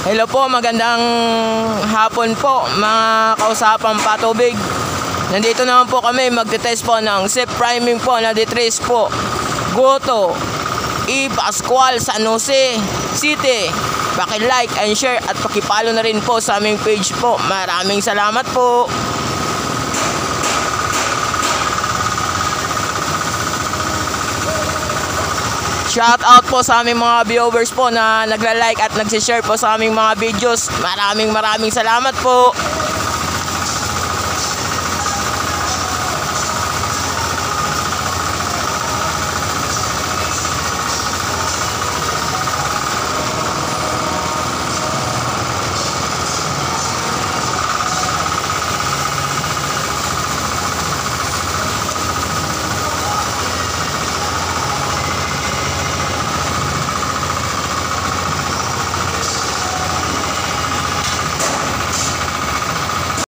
Hello po, magandang hapon po mga kausapang patubig. Nandito naman po kami magte-test po ng SIP priming po na D3 po. Goto E. Pascual, San Jose City. Paki-like and share at paki-follow na rin po sa aming page po. Maraming salamat po. Shout out po sa aming mga viewers po na nagla-like at nagsi-share po sa aming mga videos. Maraming salamat po.